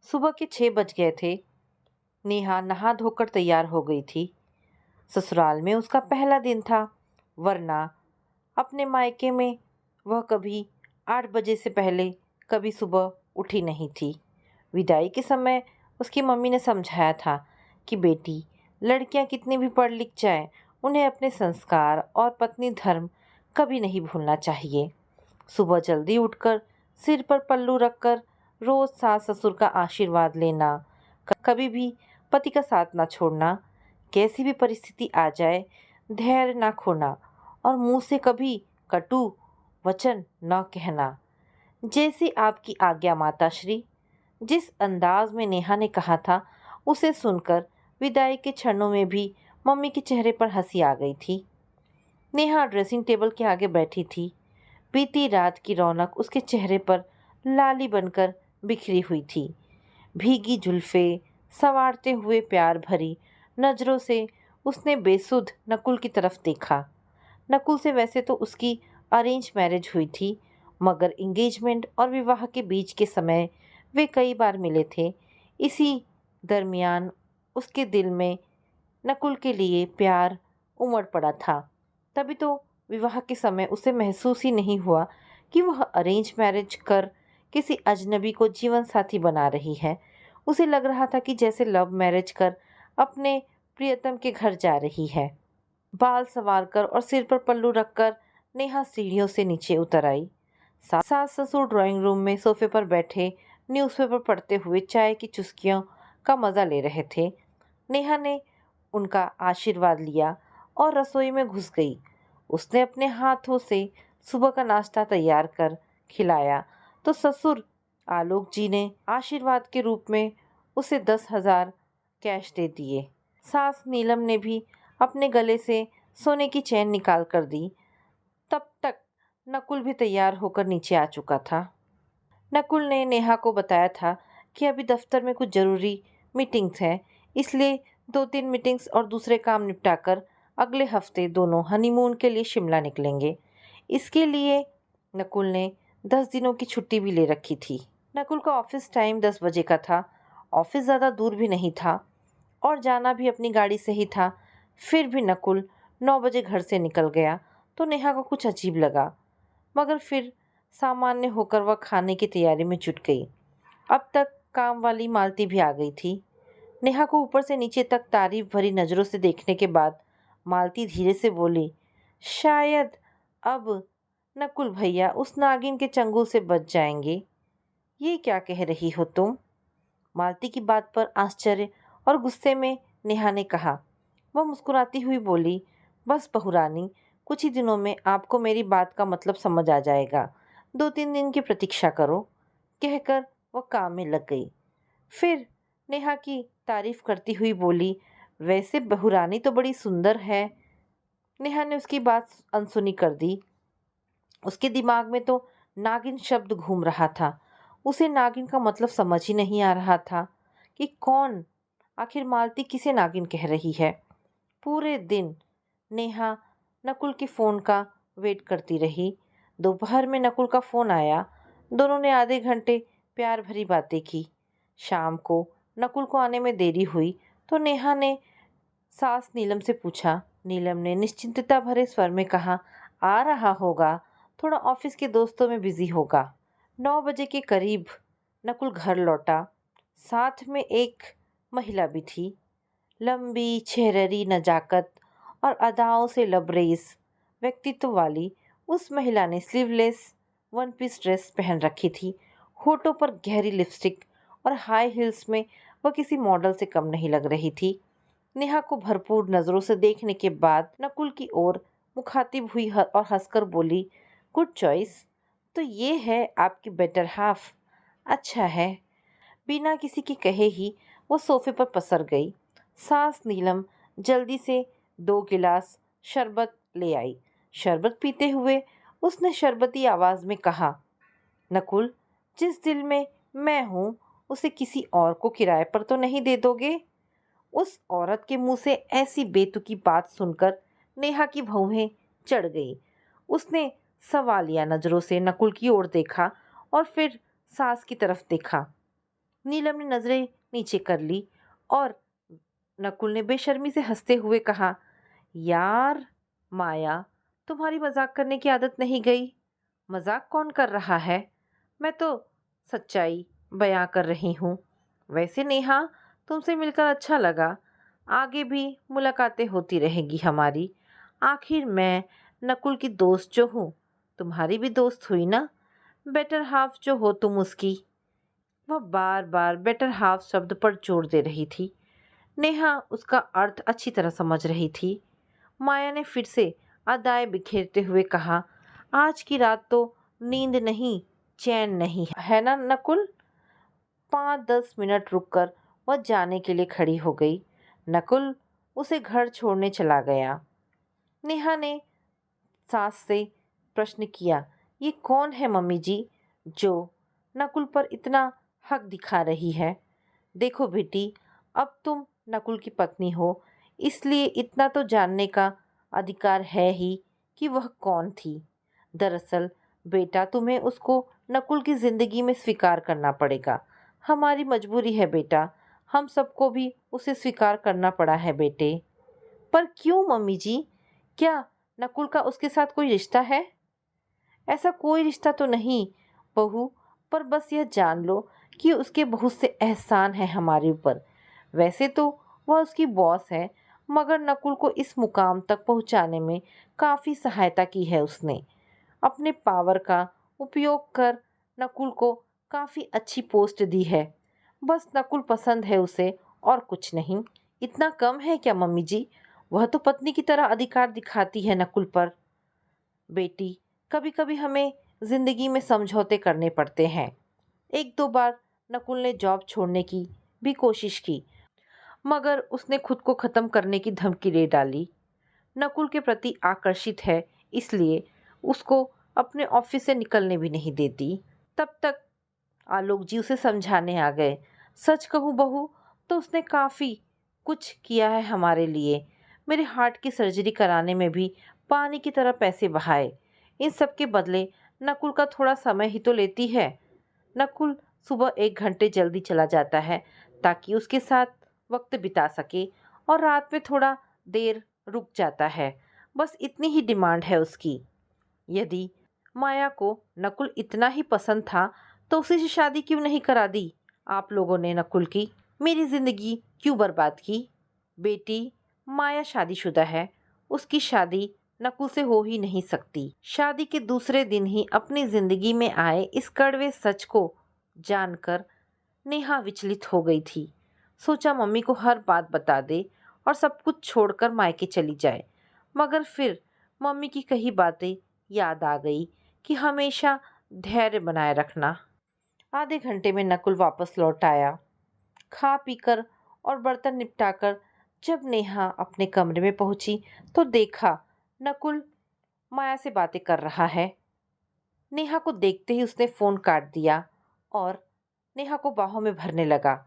सुबह के 6 बज गए थे। नेहा नहा धोकर तैयार हो गई थी। ससुराल में उसका पहला दिन था, वरना अपने मायके में वह कभी 8 बजे से पहले कभी सुबह उठी नहीं थी। विदाई के समय उसकी मम्मी ने समझाया था कि बेटी, लड़कियां कितनी भी पढ़ लिख जाएं, उन्हें अपने संस्कार और पत्नी धर्म कभी नहीं भूलना चाहिए। सुबह जल्दी उठकर सिर पर पल्लू रखकर रोज सास ससुर का आशीर्वाद लेना, कभी भी पति का साथ ना छोड़ना, कैसी भी परिस्थिति आ जाए धैर्य ना खोना और मुंह से कभी कटु वचन न कहना। जैसी आपकी आज्ञा माताश्री। जिस अंदाज में नेहा ने कहा था, उसे सुनकर विदाई के क्षणों में भी मम्मी के चेहरे पर हंसी आ गई थी। नेहा ड्रेसिंग टेबल के आगे बैठी थी। बीती रात की रौनक उसके चेहरे पर लाली बनकर बिखरी हुई थी। भीगी जुल्फे संवारते हुए प्यार भरी नजरों से उसने बेसुध नकुल की तरफ देखा। नकुल से वैसे तो उसकी अरेंज मैरिज हुई थी, मगर एंगेजमेंट और विवाह के बीच के समय वे कई बार मिले थे। इसी दरमियान उसके दिल में नकुल के लिए प्यार उमड़ पड़ा था। तभी तो विवाह के समय उसे महसूस ही नहीं हुआ कि वह अरेंज मैरिज कर किसी अजनबी को जीवन साथी बना रही है। उसे लग रहा था कि जैसे लव मैरिज कर अपने प्रियतम के घर जा रही है। बाल संवारकर और सिर पर पल्लू रखकर नेहा सीढ़ियों से नीचे उतर आई। सास ससुर ड्राइंग रूम में सोफे पर बैठे न्यूज़पेपर पढ़ते हुए चाय की चुस्कियों का मजा ले रहे थे। नेहा ने उनका आशीर्वाद लिया और रसोई में घुस गई। उसने अपने हाथों से सुबह का नाश्ता तैयार कर खिलाया तो ससुर आलोक जी ने आशीर्वाद के रूप में उसे 10,000 कैश दे दिए। सास नीलम ने भी अपने गले से सोने की चैन निकाल कर दी। तब तक नकुल भी तैयार होकर नीचे आ चुका था। नकुल ने नेहा को बताया था कि अभी दफ्तर में कुछ ज़रूरी मीटिंग्स हैं, इसलिए 2-3 मीटिंग्स और दूसरे काम निपटाकर अगले हफ्ते दोनों हनीमून के लिए शिमला निकलेंगे। इसके लिए नकुल ने 10 दिनों की छुट्टी भी ले रखी थी। नकुल का ऑफिस टाइम 10 बजे का था। ऑफिस ज़्यादा दूर भी नहीं था और जाना भी अपनी गाड़ी से ही था। फिर भी नकुल 9 बजे घर से निकल गया तो नेहा को कुछ अजीब लगा, मगर फिर सामान्य होकर वह खाने की तैयारी में जुट गई। अब तक काम वाली मालती भी आ गई थी। नेहा को ऊपर से नीचे तक तारीफ भरी नज़रों से देखने के बाद मालती धीरे से बोली, शायद अब नकुल भैया उस नागिन के चंगुल से बच जाएंगे। ये क्या कह रही हो तुम? मालती की बात पर आश्चर्य और गुस्से में नेहा ने कहा। वह मुस्कुराती हुई बोली, बस बहुरानी, कुछ ही दिनों में आपको मेरी बात का मतलब समझ आ जाएगा। 2-3 दिन की प्रतीक्षा करो, कहकर वह काम में लग गई। फिर नेहा की तारीफ करती हुई बोली, वैसे बहुरानी तो बड़ी सुंदर है। नेहा ने उसकी बात अनसुनी कर दी। उसके दिमाग में तो नागिन शब्द घूम रहा था। उसे नागिन का मतलब समझ ही नहीं आ रहा था कि कौन, आखिर मालती किसे नागिन कह रही है। पूरे दिन नेहा नकुल के फ़ोन का वेट करती रही। दोपहर में नकुल का फ़ोन आया। दोनों ने आधे घंटे प्यार भरी बातें की। शाम को नकुल को आने में देरी हुई तो नेहा ने सास नीलम से पूछा। नीलम ने निश्चिंतता भरे स्वर में कहा, आ रहा होगा, थोड़ा ऑफिस के दोस्तों में बिजी होगा। 9 बजे के करीब नकुल घर लौटा। साथ में एक महिला भी थी। लंबी छहररी नजाकत और अदाओं से लबरेज व्यक्तित्व वाली उस महिला ने स्लीवलेस वन पीस ड्रेस पहन रखी थी। होठों पर गहरी लिपस्टिक और हाई हील्स में वह किसी मॉडल से कम नहीं लग रही थी। नेहा को भरपूर नजरों से देखने के बाद नकुल की ओर मुखातिब हुई और हंसकर बोली, गुड चॉइस। तो ये है आपकी बेटर हाफ। अच्छा है। बिना किसी के कहे ही वो सोफे पर पसर गई। सास नीलम जल्दी से 2 गिलास शरबत ले आई। शरबत पीते हुए उसने शरबती आवाज में कहा, नकुल, जिस दिल में मैं हूँ उसे किसी और को किराए पर तो नहीं दे दोगे? उस औरत के मुंह से ऐसी बेतुकी बात सुनकर नेहा की भौहें चढ़ गई। उसने सवालिया नजरों से नकुल की ओर देखा और फिर सास की तरफ देखा। नीलम ने नजरें नीचे कर ली और नकुल ने बेशर्मी से हंसते हुए कहा, यार माया, तुम्हारी मजाक करने की आदत नहीं गई। मजाक कौन कर रहा है? मैं तो सच्चाई बयां कर रही हूँ। वैसे नेहा, तुमसे मिलकर अच्छा लगा। आगे भी मुलाकातें होती रहेगी हमारी। आखिर मैं नकुल की दोस्त जो हूँ, तुम्हारी भी दोस्त हुई ना। बेटर हाफ जो हो तुम उसकी। वह बार बार बेटर हाफ शब्द पर जोर दे रही थी। नेहा उसका अर्थ अच्छी तरह समझ रही थी। माया ने फिर से अदाएं बिखेरते हुए कहा, आज की रात तो नींद नहीं, चैन नहीं है ना नकुल? 5-10 मिनट रुककर वह जाने के लिए खड़ी हो गई। नकुल उसे घर छोड़ने चला गया। नेहा ने सास से प्रश्न किया, ये कौन है मम्मी जी जो नकुल पर इतना हक दिखा रही है? देखो बेटी, अब तुम नकुल की पत्नी हो, इसलिए इतना तो जानने का अधिकार है ही कि वह कौन थी। दरअसल बेटा, तुम्हें उसको नकुल की जिंदगी में स्वीकार करना पड़ेगा। हमारी मजबूरी है बेटा, हम सबको भी उसे स्वीकार करना पड़ा है बेटे। पर क्यों मम्मी जी? क्या नकुल का उसके साथ कोई रिश्ता है? ऐसा कोई रिश्ता तो नहीं बहू, पर बस यह जान लो कि उसके बहुत से एहसान हैं हमारे ऊपर। वैसे तो वह उसकी बॉस है, मगर नकुल को इस मुकाम तक पहुंचाने में काफ़ी सहायता की है उसने। अपने पावर का उपयोग कर नकुल को काफ़ी अच्छी पोस्ट दी है। बस नकुल पसंद है उसे और कुछ नहीं। इतना कम है क्या मम्मी जी? वह तो पत्नी की तरह अधिकार दिखाती है नकुल पर। बेटी, कभी कभी हमें जिंदगी में समझौते करने पड़ते हैं। एक दो बार नकुल ने जॉब छोड़ने की भी कोशिश की, मगर उसने खुद को खत्म करने की धमकी दे डाली। नकुल के प्रति आकर्षित है, इसलिए उसको अपने ऑफिस से निकलने भी नहीं देती। तब तक आलोक जी उसे समझाने आ गए। सच कहूँ बहू, तो उसने काफ़ी कुछ किया है हमारे लिए। मेरे हार्ट की सर्जरी कराने में भी पानी की तरह पैसे बहाए। इन सब के बदले नकुल का थोड़ा समय ही तो लेती है। नकुल सुबह 1 घंटे जल्दी चला जाता है ताकि उसके साथ वक्त बिता सके, और रात में थोड़ा देर रुक जाता है। बस इतनी ही डिमांड है उसकी। यदि माया को नकुल इतना ही पसंद था तो उसी से शादी क्यों नहीं करा दी आप लोगों ने नकुल की? मेरी जिंदगी क्यों बर्बाद की? बेटी, माया शादीशुदा है, उसकी शादी नकुल से हो ही नहीं सकती। शादी के दूसरे दिन ही अपनी जिंदगी में आए इस कड़वे सच को जानकर नेहा विचलित हो गई थी। सोचा मम्मी को हर बात बता दे और सब कुछ छोड़कर मायके चली जाए, मगर फिर मम्मी की कही बातें याद आ गई कि हमेशा धैर्य बनाए रखना। आधे घंटे में नकुल वापस लौट आया। खा पीकर और बर्तन निपटाकर जब नेहा अपने कमरे में पहुंची तो देखा नकुल माया से बातें कर रहा है। नेहा को देखते ही उसने फोन काट दिया और नेहा को बाहों में भरने लगा।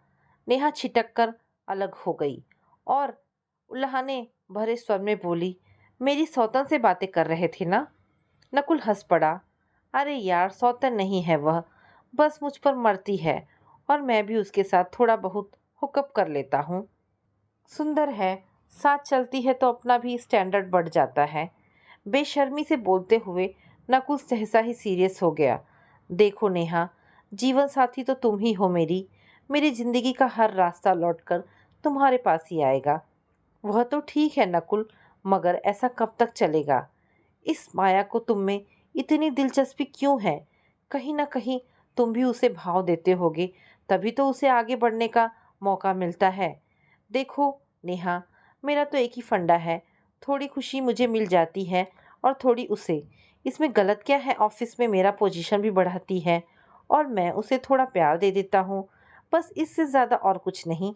नेहा छिटक कर अलग हो गई और उल्हाने भरे स्वर में बोली, मेरी सौतन से बातें कर रहे थे ना? नकुल हंस पड़ा। अरे यार, सौतन नहीं है वह, बस मुझ पर मरती है और मैं भी उसके साथ थोड़ा बहुत हुकअप कर लेता हूँ। सुंदर है, साथ चलती है तो अपना भी स्टैंडर्ड बढ़ जाता है। बेशर्मी से बोलते हुए नकुल सहसा ही सीरियस हो गया। देखो नेहा, जीवन साथी तो तुम ही हो मेरी। मेरी जिंदगी का हर रास्ता लौटकर तुम्हारे पास ही आएगा। वह तो ठीक है नकुल, मगर ऐसा कब तक चलेगा? इस माया को तुम में इतनी दिलचस्पी क्यों है? कहीं ना कहीं तुम भी उसे भाव देते होगे, तभी तो उसे आगे बढ़ने का मौका मिलता है। देखो नेहा, मेरा तो एक ही फंडा है, थोड़ी खुशी मुझे मिल जाती है और थोड़ी उसे। इसमें गलत क्या है? ऑफिस में मेरा पोजीशन भी बढ़ाती है और मैं उसे थोड़ा प्यार दे देता हूँ, बस इससे ज़्यादा और कुछ नहीं।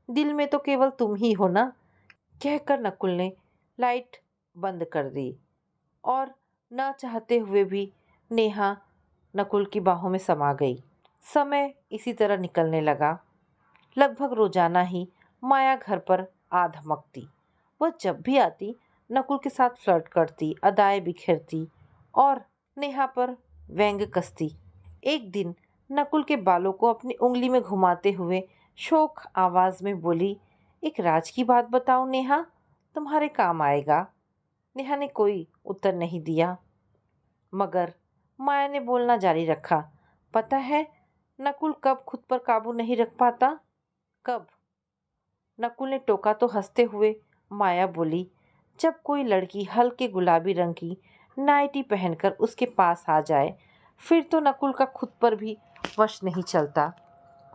दिल में तो केवल तुम ही हो ना। कहकर नकुल ने लाइट बंद कर दी और न चाहते हुए भी नेहा नकुल की बाहों में समा गई। समय इसी तरह निकलने लगा। लगभग रोजाना ही माया घर पर आ धमकती। वह जब भी आती नकुल के साथ फ्लर्ट करती, अदाएं बिखेरती और नेहा पर व्यंग कसती। एक दिन नकुल के बालों को अपनी उंगली में घुमाते हुए शोक आवाज में बोली, एक राज की बात बताओ नेहा, तुम्हारे काम आएगा। नेहा ने कोई उत्तर नहीं दिया, मगर माया ने बोलना जारी रखा। पता है नकुल कब खुद पर काबू नहीं रख पाता? कब? नकुल ने टोका तो हंसते हुए माया बोली, जब कोई लड़की हल्के गुलाबी रंग की नाइटी पहनकर उसके पास आ जाए, फिर तो नकुल का खुद पर भी वश नहीं चलता।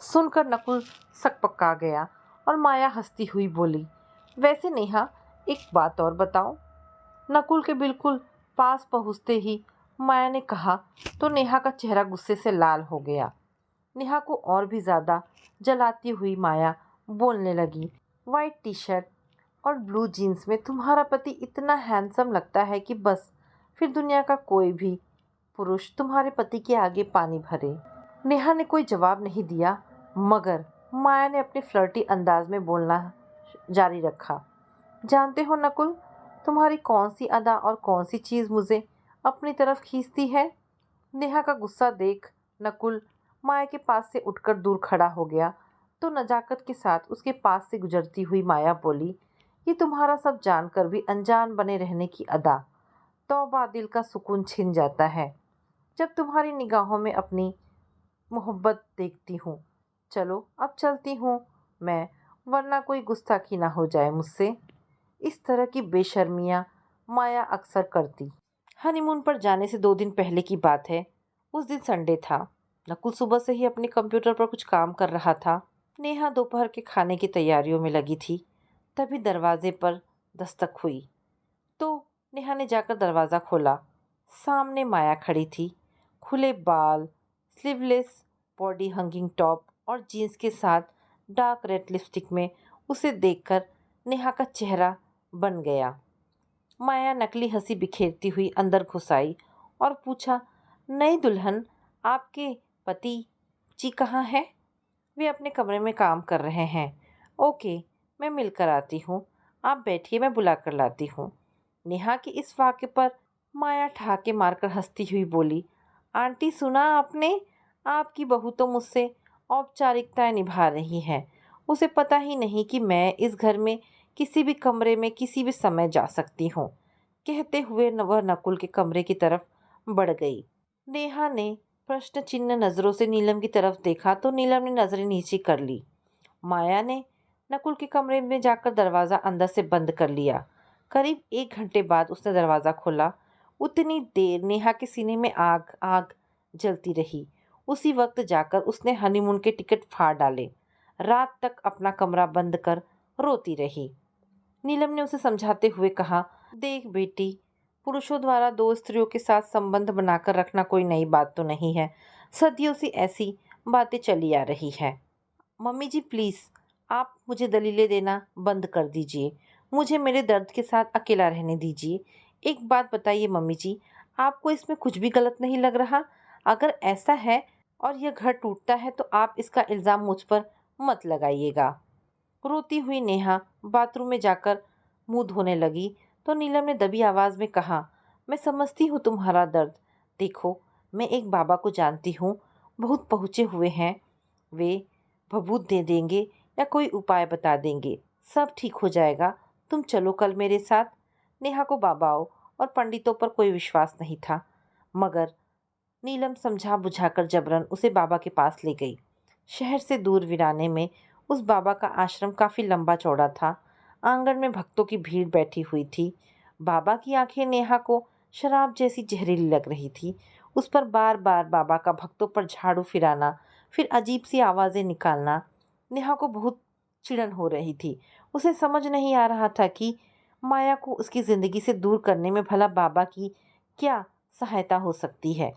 सुनकर नकुल सकपका गया और माया हंसती हुई बोली, वैसे नेहा एक बात और बताओ। नकुल के बिल्कुल पास पहुंचते ही माया ने कहा तो नेहा का चेहरा गुस्से से लाल हो गया। नेहा को और भी ज़्यादा जलाती हुई माया बोलने लगी, वाइट टी शर्ट और ब्लू जीन्स में तुम्हारा पति इतना हैंडसम लगता है कि बस फिर दुनिया का कोई भी पुरुष तुम्हारे पति के आगे पानी भरे। नेहा ने कोई जवाब नहीं दिया, मगर माया ने अपने फ्लर्टी अंदाज में बोलना जारी रखा, जानते हो नकुल, तुम्हारी कौन सी अदा और कौन सी चीज़ मुझे अपनी तरफ खींचती है। नेहा का गुस्सा देख नकुल माया के पास से उठकर दूर खड़ा हो गया तो नजाकत के साथ उसके पास से गुजरती हुई माया बोली, ये तुम्हारा सब जानकर भी अनजान बने रहने की अदा, तौबा, दिल का सुकून छिन जाता है जब तुम्हारी निगाहों में अपनी मोहब्बत देखती हूँ। चलो अब चलती हूँ मैं, वरना कोई गुस्ताखी ना हो जाए मुझसे। इस तरह की बेशर्मियाँ माया अक्सर करती। हनीमून पर जाने से 2 दिन पहले की बात है। उस दिन संडे था। नकुल सुबह से ही अपने कंप्यूटर पर कुछ काम कर रहा था। नेहा दोपहर के खाने की तैयारियों में लगी थी। तभी दरवाजे पर दस्तक हुई तो नेहा ने जाकर दरवाज़ा खोला। सामने माया खड़ी थी, खुले बाल, स्लीवलेस बॉडी, हंगिंग टॉप और जीन्स के साथ डार्क रेड लिपस्टिक में। उसे देखकर नेहा का चेहरा बन गया। माया नकली हंसी बिखेरती हुई अंदर घुस आई और पूछा, नई दुल्हन, आपके पति जी कहाँ हैं? वे अपने कमरे में काम कर रहे हैं। ओके, मैं मिलकर आती हूँ। आप बैठिए, मैं बुला कर लाती हूँ। नेहा की इस वाक्य पर माया ठहाके मारकर हंसती हुई बोली, आंटी सुना आपने? आपकी बहू तो मुझसे औपचारिकताएं निभा रही है। उसे पता ही नहीं कि मैं इस घर में किसी भी कमरे में किसी भी समय जा सकती हूँ। कहते हुए वह नकुल के कमरे की तरफ बढ़ गई। नेहा ने प्रश्न चिन्ह नज़रों से नीलम की तरफ देखा तो नीलम ने नज़रें नीचे कर ली। माया ने नकुल के कमरे में जाकर दरवाज़ा अंदर से बंद कर लिया। करीब 1 घंटे बाद उसने दरवाज़ा खोला। उतनी देर नेहा के सीने में आग आग जलती रही। उसी वक्त जाकर उसने हनीमून के टिकट फाड़ डाले। रात तक अपना कमरा बंद कर रोती रही। नीलम ने उसे समझाते हुए कहा, देख बेटी, पुरुषों द्वारा 2 स्त्रियों के साथ संबंध बनाकर रखना कोई नई बात तो नहीं है। सदियों से ऐसी बातें चली आ रही है। मम्मी जी प्लीज़, आप मुझे दलीलें देना बंद कर दीजिए। मुझे मेरे दर्द के साथ अकेला रहने दीजिए। एक बात बताइए मम्मी जी, आपको इसमें कुछ भी गलत नहीं लग रहा? अगर ऐसा है और यह घर टूटता है तो आप इसका इल्ज़ाम मुझ पर मत लगाइएगा। रोती हुई नेहा बाथरूम में जाकर मुंह धोने लगी तो नीलम ने दबी आवाज़ में कहा, मैं समझती हूँ तुम्हारा दर्द। देखो, मैं एक बाबा को जानती हूँ, बहुत पहुँचे हुए हैं। वे भभूत दे देंगे या कोई उपाय बता देंगे, सब ठीक हो जाएगा। तुम चलो कल मेरे साथ। नेहा को बाबाओं और पंडितों पर कोई विश्वास नहीं था, मगर नीलम समझा बुझाकर जबरन उसे बाबा के पास ले गई। शहर से दूर वीराने में उस बाबा का आश्रम काफ़ी लंबा चौड़ा था। आंगन में भक्तों की भीड़ बैठी हुई थी। बाबा की आंखें नेहा को शराब जैसी जहरीली लग रही थी। उस पर बार बार बाबा का भक्तों पर झाड़ू फिराना, फिर अजीब सी आवाज़ें निकालना नेहा को बहुत चिढ़न हो रही थी। उसे समझ नहीं आ रहा था कि माया को उसकी ज़िंदगी से दूर करने में भला बाबा की क्या सहायता हो सकती है।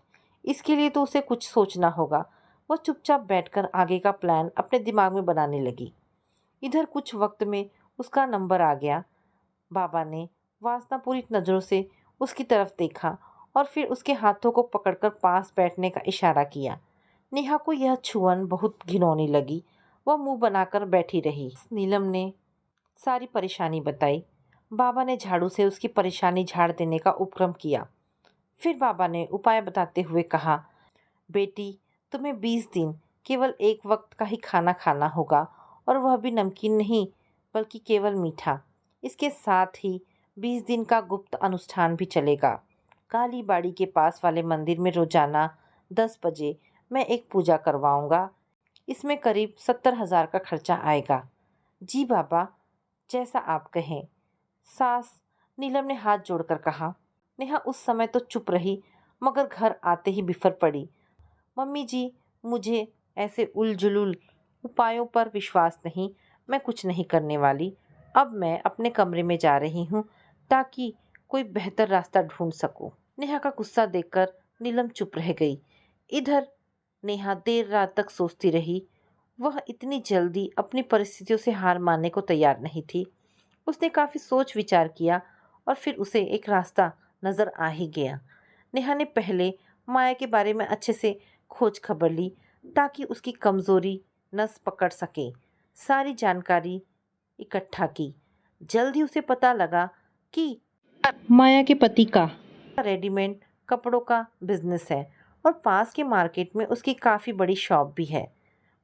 इसके लिए तो उसे कुछ सोचना होगा। वह चुपचाप बैठकर आगे का प्लान अपने दिमाग में बनाने लगी। इधर कुछ वक्त में उसका नंबर आ गया। बाबा ने वासनापूरित नज़रों से उसकी तरफ देखा और फिर उसके हाथों को पकड़कर पास बैठने का इशारा किया। नेहा को यह छुअन बहुत घिनौनी लगी। वह मुंह बनाकर बैठी रही। नीलम ने सारी परेशानी बताई। बाबा ने झाड़ू से उसकी परेशानी झाड़ देने का उपक्रम किया। फिर बाबा ने उपाय बताते हुए कहा, बेटी, तुम्हें 20 दिन केवल एक वक्त का ही खाना खाना होगा, और वह भी नमकीन नहीं बल्कि केवल मीठा। इसके साथ ही 20 दिन का गुप्त अनुष्ठान भी चलेगा। काली बाड़ी के पास वाले मंदिर में रोजाना 10 बजे मैं एक पूजा करवाऊंगा। इसमें करीब 70,000 का खर्चा आएगा। जी बाबा, जैसा आप कहें। सास नीलम ने हाथ जोड़कर कहा। नेहा उस समय तो चुप रही, मगर घर आते ही बिफर पड़ी। मम्मी जी, मुझे ऐसे उलझुल उपायों पर विश्वास नहीं। मैं कुछ नहीं करने वाली। अब मैं अपने कमरे में जा रही हूँ ताकि कोई बेहतर रास्ता ढूंढ सकूं। नेहा का गुस्सा देखकर नीलम चुप रह गई। इधर नेहा देर रात तक सोचती रही। वह इतनी जल्दी अपनी परिस्थितियों से हार मानने को तैयार नहीं थी। उसने काफी सोच विचार किया और फिर उसे एक रास्ता नजर आ ही गया। नेहा ने पहले माया के बारे में अच्छे से खोज खबर ली ताकि उसकी कमजोरी नस पकड़ सके। सारी जानकारी इकट्ठा की। जल्द ही उसे पता लगा कि माया के पति का रेडीमेड कपड़ों का बिजनेस है और पास के मार्केट में उसकी काफ़ी बड़ी शॉप भी है।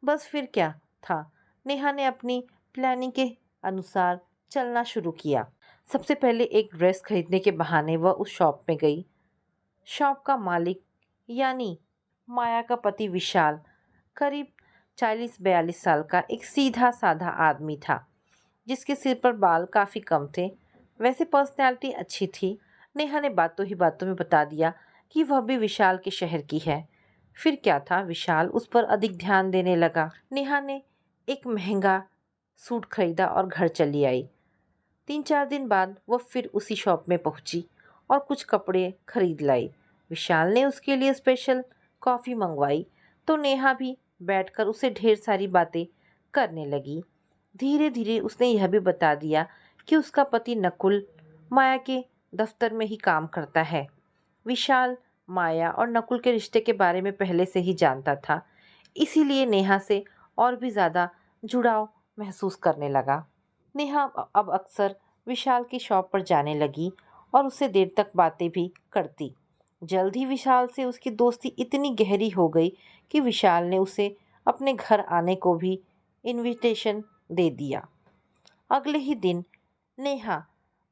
बस फिर क्या था, नेहा ने अपनी प्लानिंग के अनुसार चलना शुरू किया। सबसे पहले एक ड्रेस खरीदने के बहाने वह उस शॉप में गई। शॉप का मालिक यानी माया का पति विशाल करीब 40-42 साल का एक सीधा साधा आदमी था, जिसके सिर पर बाल काफ़ी कम थे। वैसे पर्सनैलिटी अच्छी थी। नेहा ने बातों ही बातों में बता दिया कि वह भी विशाल के शहर की है। फिर क्या था, विशाल उस पर अधिक ध्यान देने लगा। नेहा ने एक महंगा सूट खरीदा और घर चली आई। 3-4 दिन बाद वह फिर उसी शॉप में पहुंची और कुछ कपड़े खरीद लाई। विशाल ने उसके लिए स्पेशल कॉफ़ी मंगवाई तो नेहा भी बैठकर उसे ढेर सारी बातें करने लगी। धीरे धीरे उसने यह भी बता दिया कि उसका पति नकुल माया के दफ्तर में ही काम करता है। विशाल माया और नकुल के रिश्ते के बारे में पहले से ही जानता था, इसीलिए नेहा से और भी ज़्यादा जुड़ाव महसूस करने लगा। नेहा अब अक्सर विशाल की शॉप पर जाने लगी और उससे देर तक बातें भी करती। जल्द ही विशाल से उसकी दोस्ती इतनी गहरी हो गई कि विशाल ने उसे अपने घर आने को भी इनविटेशन दे दिया। अगले ही दिन नेहा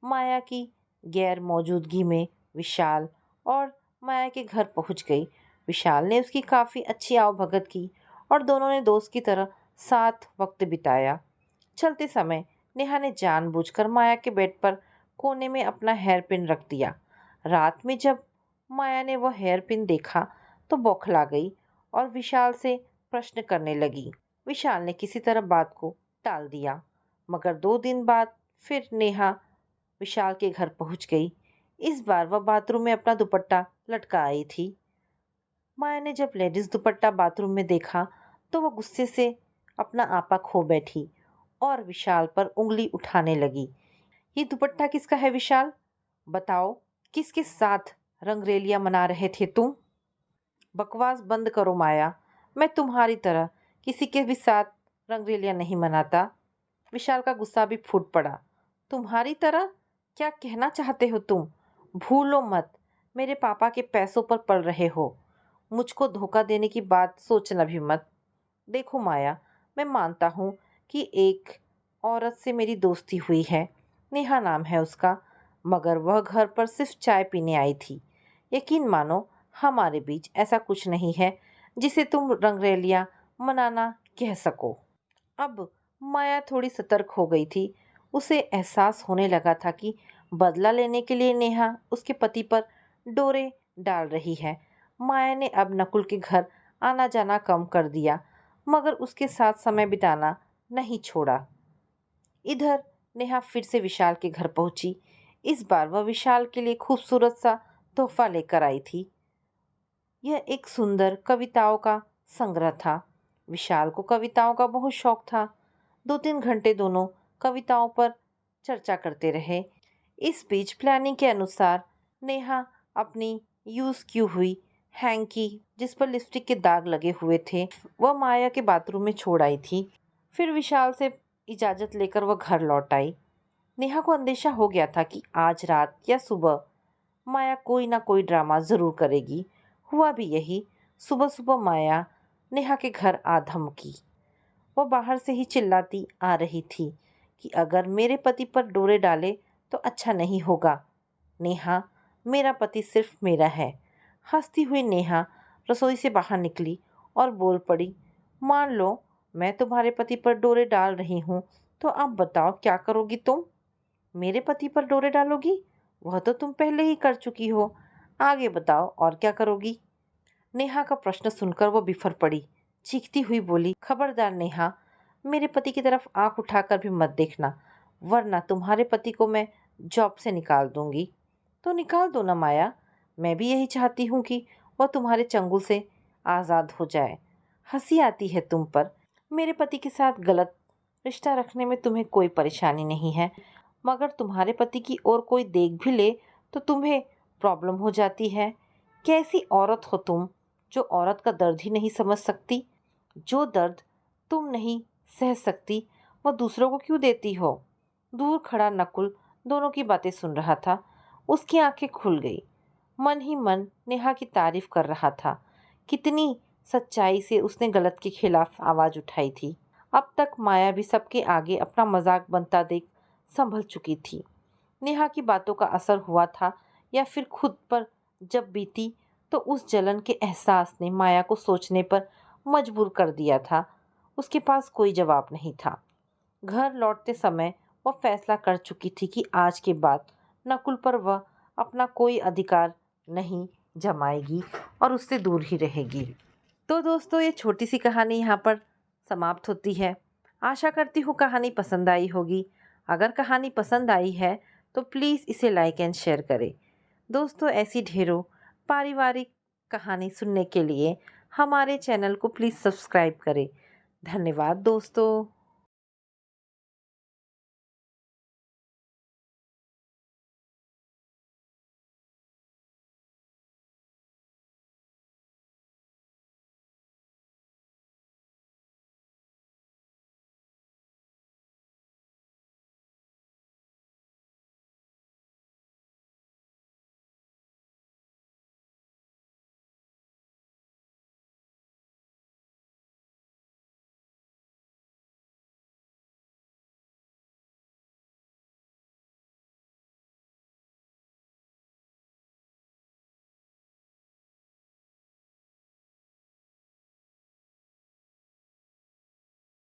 माया की गैर मौजूदगी में विशाल और माया के घर पहुंच गई। विशाल ने उसकी काफ़ी अच्छी आवभगत की और दोनों ने दोस्त की तरह साथ वक्त बिताया। चलते समय नेहा ने जानबूझकर माया के बेड पर कोने में अपना हेयर पिन रख दिया। रात में जब माया ने वह हेयर पिन देखा तो बौखला गई और विशाल से प्रश्न करने लगी। विशाल ने किसी तरह बात को टाल दिया, मगर 2 दिन बाद फिर नेहा विशाल के घर पहुंच गई। इस बार वह बाथरूम में अपना दुपट्टा लटका आई थी। माया ने जब लेडीज दुपट्टा बाथरूम में देखा तो वह गुस्से से अपना आपा खो बैठी और विशाल पर उंगली उठाने लगी। ये दुपट्टा किसका है विशाल? बताओ, किसके साथ रंगरेलियां मना रहे थे तुम? बकवास बंद करो माया, मैं तुम्हारी तरह किसी के भी साथ रंगरेलियां नहीं मनाता। विशाल का गुस्सा भी फूट पड़ा। तुम्हारी तरह? क्या कहना चाहते हो तुम? भूलो मत, मेरे पापा के पैसों पर पल रहे हो। मुझको धोखा देने की बात सोचना भी मत। देखो माया, मैं मानता हूँ कि एक औरत से मेरी दोस्ती हुई है, नेहा नाम है उसका, मगर वह घर पर सिर्फ चाय पीने आई थी। यकीन मानो, हमारे बीच ऐसा कुछ नहीं है जिसे तुम रंगरेलियां मनाना कह सको। अब माया थोड़ी सतर्क हो गई थी। उसे एहसास होने लगा था कि बदला लेने के लिए नेहा उसके पति पर डोरे डाल रही है। माया ने अब नकुल के घर आना जाना कम कर दिया, मगर उसके साथ समय बिताना नहीं छोड़ा। इधर नेहा फिर से विशाल के घर पहुंची। इस बार वह विशाल के लिए खूबसूरत सा तोहफा लेकर आई थी। यह एक सुंदर कविताओं का संग्रह था। विशाल को कविताओं का बहुत शौक था। 2-3 घंटे दोनों कविताओं पर चर्चा करते रहे। इस बीच प्लानिंग के अनुसार नेहा अपनी यूज की हुई हैंकी, जिस पर लिपस्टिक के दाग लगे हुए थे, वह माया के बाथरूम में छोड़ आई थी। फिर विशाल से इजाज़त लेकर वह घर लौट आई। नेहा को अंदेशा हो गया था कि आज रात या सुबह माया कोई ना कोई ड्रामा ज़रूर करेगी। हुआ भी यही। सुबह सुबह माया नेहा के घर आ धमकी। वो बाहर से ही चिल्लाती आ रही थी कि अगर मेरे पति पर डोरे डाले तो अच्छा नहीं होगा। नेहा, मेरा पति सिर्फ मेरा है। हंसती हुई नेहा रसोई से बाहर निकली और बोल पड़ी, मान लो मैं तुम्हारे पति पर डोरे डाल रही हूँ, तो अब बताओ क्या करोगी तुम? मेरे पति पर डोरे डालोगी? वह तो तुम पहले ही कर चुकी हो। आगे बताओ और क्या करोगी? नेहा का प्रश्न सुनकर वो बिफर पड़ी। चीखती हुई बोली, खबरदार नेहा, मेरे पति की तरफ आंख उठाकर भी मत देखना, वरना तुम्हारे पति को मैं जॉब से निकाल दूंगी। तो निकाल दो ना माया, मैं भी यही चाहती हूँ कि वह तुम्हारे चंगुल से आज़ाद हो जाए। हंसी आती है तुम पर। मेरे पति के साथ गलत रिश्ता रखने में तुम्हें कोई परेशानी नहीं है, मगर तुम्हारे पति की ओर कोई देख भी ले तो तुम्हें प्रॉब्लम हो जाती है। कैसी औरत हो तुम, जो औरत का दर्द ही नहीं समझ सकती? जो दर्द तुम नहीं सह सकती, वह दूसरों को क्यों देती हो? दूर खड़ा नकुल दोनों की बातें सुन रहा था। उसकी आंखें खुल गई। मन ही मन नेहा की तारीफ कर रहा था। कितनी सच्चाई से उसने गलत के खिलाफ आवाज उठाई थी। अब तक माया भी सबके आगे अपना मजाक बनता देख संभल चुकी थी। नेहा की बातों का असर हुआ था या फिर खुद पर जब बीती, तो उस जलन के एहसास ने माया को सोचने पर मजबूर कर दिया था। उसके पास कोई जवाब नहीं था। घर लौटते समय वह फैसला कर चुकी थी कि आज के बाद नकुल पर वह अपना कोई अधिकार नहीं जमाएगी और उससे दूर ही रहेगी। तो दोस्तों, ये छोटी सी कहानी यहाँ पर समाप्त होती है। आशा करती हूँ कहानी पसंद आई होगी। अगर कहानी पसंद आई है तो प्लीज़ इसे लाइक एंड शेयर करें। दोस्तों, ऐसी ढेरों पारिवारिक कहानी सुनने के लिए हमारे चैनल को प्लीज़ सब्सक्राइब करें। धन्यवाद दोस्तों।